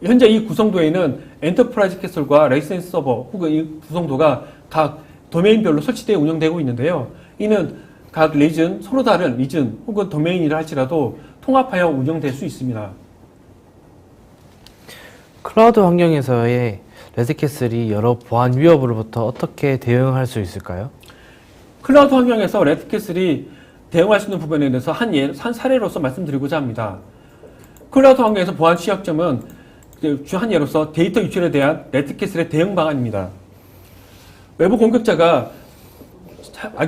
현재 이 구성도에는 엔터프라이즈 캐슬과 라이센스 서버 혹은 이 구성도가 각 도메인별로 설치되어 운영되고 있는데요. 이는 각 리즌, 서로 다른 리즌 혹은 도메인이라 할지라도 통합하여 운영될 수 있습니다. 클라우드 환경에서의 레드캐슬이 여러 보안 위협으로부터 어떻게 대응할 수 있을까요? 클라우드 환경에서 레드캐슬이 대응할 수 있는 부분에 대해서 한 사례로서 말씀드리고자 합니다. 클라우드 환경에서 보안 취약점은 한 예로서 데이터 유출에 대한 레드캐슬의 대응 방안입니다. 외부 공격자가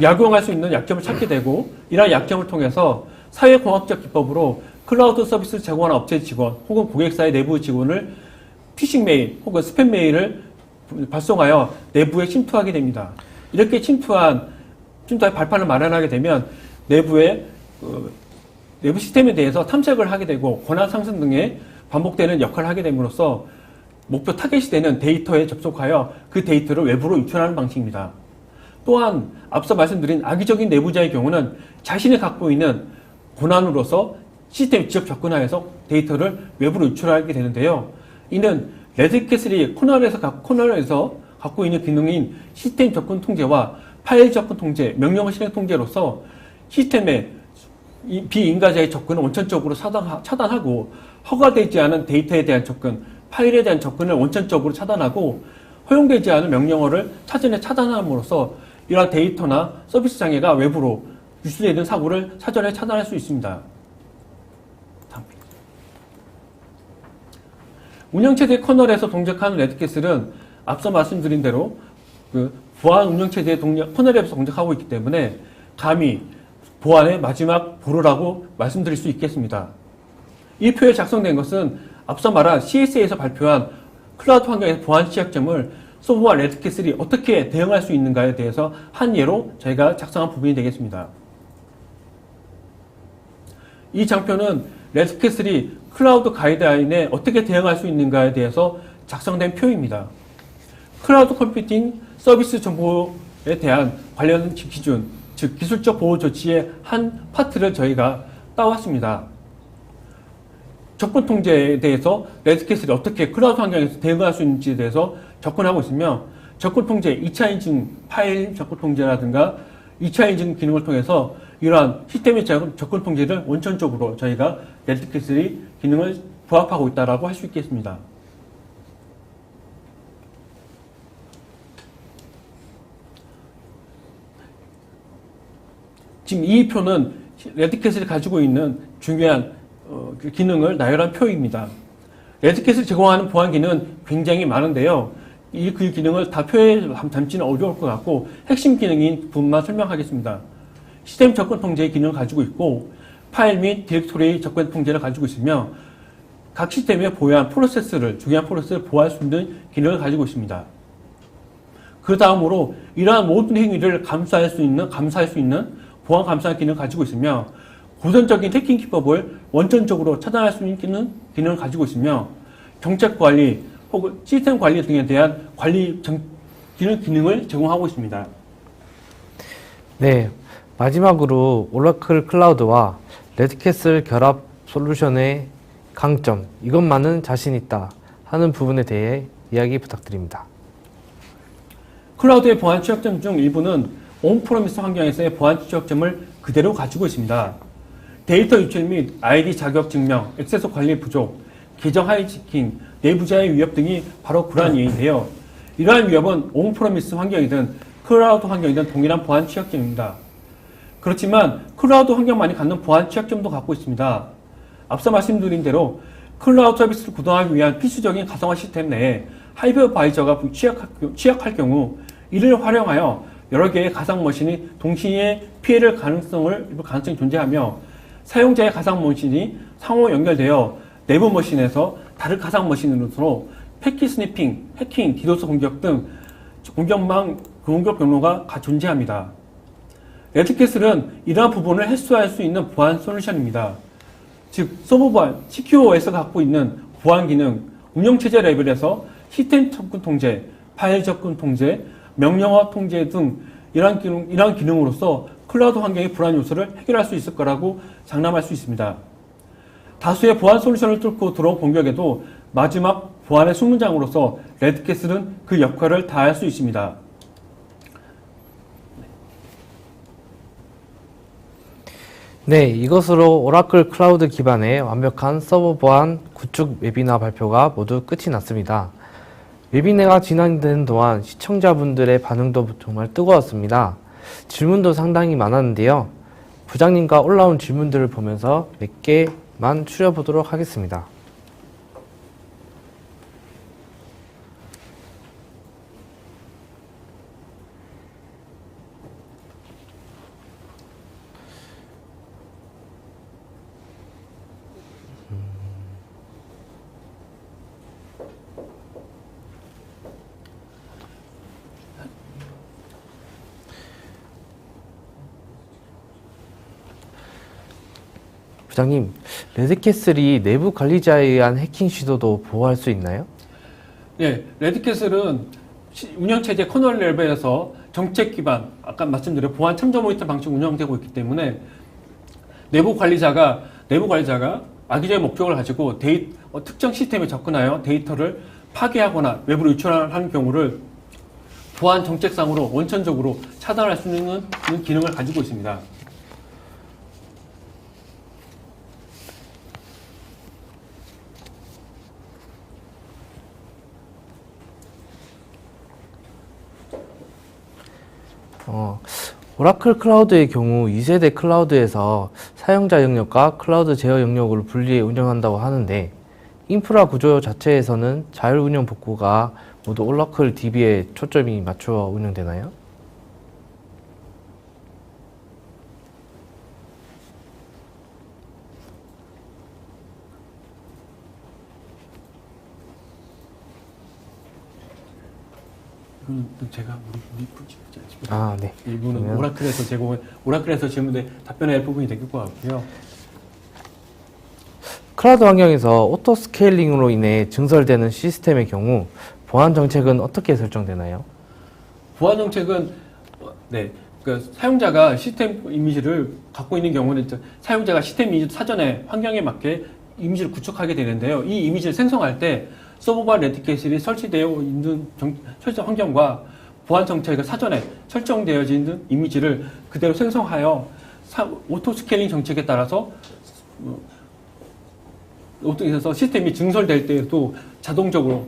약용할 수 있는 약점을 찾게 되고 이러한 약점을 통해서 사회공학적 기법으로 클라우드 서비스를 제공하는 업체 직원 혹은 고객사의 내부 직원을 피싱 메일 혹은 스팸 메일을 발송하여 내부에 침투하게 됩니다. 이렇게 침투의 발판을 마련하게 되면 내부의 내부 시스템에 대해서 탐색을 하게 되고 권한 상승 등의 반복되는 역할을 하게 됨으로써 목표 타겟이 되는 데이터에 접속하여 그 데이터를 외부로 유출하는 방식입니다. 또한 앞서 말씀드린 악의적인 내부자의 경우는 자신이 갖고 있는 권한으로서 시스템에 직접 접근하여서 데이터를 외부로 유출하게 되는데요. 이는 레드캐슬이 코널에서 갖고 있는 기능인 시스템 접근 통제와 파일 접근 통제, 명령 실행 통제로서 시스템의 비인가자의 접근을 원천적으로 차단하고 허가되지 않은 데이터에 대한 접근, 파일에 대한 접근을 원천적으로 차단하고 허용되지 않은 명령어를 사전에 차단함으로써 이러한 데이터나 서비스 장애가 외부로 유출되는 사고를 사전에 차단할 수 있습니다. 운영체제 커널에서 동작하는 레드캐슬은 앞서 말씀드린 대로 보안 운영체제의 커널에서 동작하고 있기 때문에 감히 보안의 마지막 보루라고 말씀드릴 수 있겠습니다. 이 표에 작성된 것은 앞서 말한 CSA에서 발표한 클라우드 환경의 보안 취약점을 소보와 레드캐슬이 어떻게 대응할 수 있는가에 대해서 한 예로 저희가 작성한 부분이 되겠습니다. 이 장표는 레드캐슬이 클라우드 가이드라인에 어떻게 대응할 수 있는가에 대해서 작성된 표입니다. 클라우드 컴퓨팅 서비스 정보에 대한 관련 기준, 즉 기술적 보호 조치의 한 파트를 저희가 따왔습니다. 접근 통제에 대해서 레드캐슬이 어떻게 클라우드 환경에서 대응할 수 있는지에 대해서 접근하고 있으며 접근 통제 2차 인증 파일 접근 통제라든가 2차 인증 기능을 통해서 이러한 시스템의 접근 통제를 원천적으로 저희가 레드캐슬이 기능을 부합하고 있다고 할 수 있겠습니다. 지금 이 표는 레드캐슬이 가지고 있는 중요한 기능을 나열한 표입니다. 레드캐슬이 제공하는 보안 기능은 굉장히 많은데요. 그 기능을 다 표에 담지는 어려울 것 같고 핵심 기능인 부분만 설명하겠습니다. 시스템 접근 통제의 기능을 가지고 있고 파일 및 디렉토리 접근 통제를 가지고 있으며 각 시스템에 보유한 중요한 프로세스를 보호할 수 있는 기능을 가지고 있습니다. 그 다음으로 이러한 모든 행위를 감사할 수 있는 보안 감사 기능을 가지고 있으며 고전적인 해킹 기법을 원천적으로 차단할 수 있는 기능을 가지고 있으며 정책 관리 혹은 시스템 관리 등에 대한 기능을 제공하고 있습니다. 네, 마지막으로 오라클 클라우드와 레드캐슬 결합 솔루션의 강점, 이것만은 자신 있다 하는 부분에 대해 이야기 부탁드립니다. 클라우드의 보안 취약점 중 일부는 온프로미스 환경에서의 보안 취약점을 그대로 가지고 있습니다. 데이터 유출 및 아이디 자격 증명, 액세스 관리 부족, 계정 하이지킹, 내부자의 위협 등이 바로 그러한 예인데요. 이러한 위협은 온프로미스 환경이든 클라우드 환경이든 동일한 보안 취약점입니다. 그렇지만 클라우드 환경만이 갖는 보안 취약점도 갖고 있습니다. 앞서 말씀드린 대로 클라우드 서비스를 구동하기 위한 필수적인 가상화 시스템 내에 하이퍼바이저가 취약할 경우 이를 활용하여 여러 개의 가상 머신이 동시에 피해를 가능성이 존재하며 사용자의 가상 머신이 상호 연결되어 내부 머신에서 다른 가상 머신으로 패킷 스니핑, 해킹, 디도스 공격 등 공격 경로가 존재합니다. 레드캐슬은 이러한 부분을 해소할 수 있는 보안 솔루션입니다. 즉, 서버 보안, CQO에서 갖고 있는 보안 기능, 운영체제 레벨에서 시스템 접근 통제, 파일 접근 통제, 명령어 통제 등 이러한 기능으로서 클라우드 환경의 불안 요소를 해결할 수 있을 거라고 장담할 수 있습니다. 다수의 보안 솔루션을 뚫고 들어온 공격에도 마지막 보안의 숨문장으로서 레드캐슬은 그 역할을 다할 수 있습니다. 네, 이것으로 오라클 클라우드 기반의 완벽한 서버 보안 구축 웨비나 발표가 모두 끝이 났습니다. 웨비나가 진행되는 동안 시청자분들의 반응도 정말 뜨거웠습니다. 질문도 상당히 많았는데요. 부장님과 올라온 질문들을 보면서 몇 개만 추려보도록 하겠습니다. 부장님, 레드캐슬이 내부 관리자에 의한 해킹 시도도 보호할 수 있나요? 네, 레드캐슬은 운영체제 커널 레벨에서 정책 기반, 아까 말씀드린 보안 참조 모니터 방식 운영되고 있기 때문에 내부 관리자가 악의적인 목적을 가지고 특정 시스템에 접근하여 데이터를 파괴하거나 외부로 유출하는 경우를 보안 정책상으로 원천적으로 차단할 수 있는 기능을 가지고 있습니다. 오라클 클라우드의 경우 2세대 클라우드에서 사용자 영역과 클라우드 제어 영역을 분리해 운영한다고 하는데 인프라 구조 자체에서는 자율 운영 복구가 모두 오라클 DB에 초점이 맞추어 운영되나요? 이거는 또 제가 우리 풀지 않습니다. 아, 네. 일부는 그러면 오라클에서 질문에 답변해야 할 부분이 될 것 같고요. 클라우드 환경에서 오토 스케일링으로 인해 증설되는 시스템의 경우 보안 정책은 어떻게 설정되나요? 보안 정책은 사용자가 시스템 이미지를 갖고 있는 경우는 사용자가 시스템 이미지 사전에 환경에 맞게 이미지를 구축하게 되는데요. 이 이미지를 생성할 때 서버와 레드캐슬이 설치되어 있는 설정 환경과 보안 정책을 사전에 설정되어져 있는 이미지를 그대로 생성하여 오토 스케일링 정책에 따라서 시스템이 증설될 때에도 자동적으로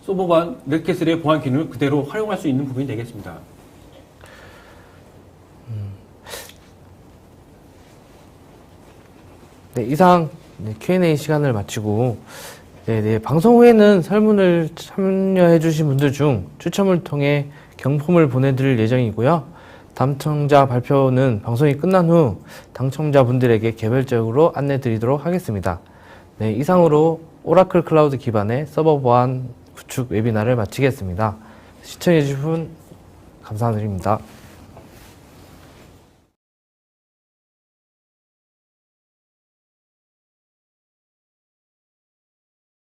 서버와 레드캐슬의 보안 기능을 그대로 활용할 수 있는 부분이 되겠습니다. 네, 이상 Q&A 시간을 마치고 방송 후에는 설문을 참여해 주신 분들 중 추첨을 통해 경품을 보내드릴 예정이고요. 당첨자 발표는 방송이 끝난 후 당첨자분들에게 개별적으로 안내 드리도록 하겠습니다. 네, 이상으로 오라클 클라우드 기반의 서버 보안 구축 웨비나를 마치겠습니다. 시청해 주신 분 감사드립니다.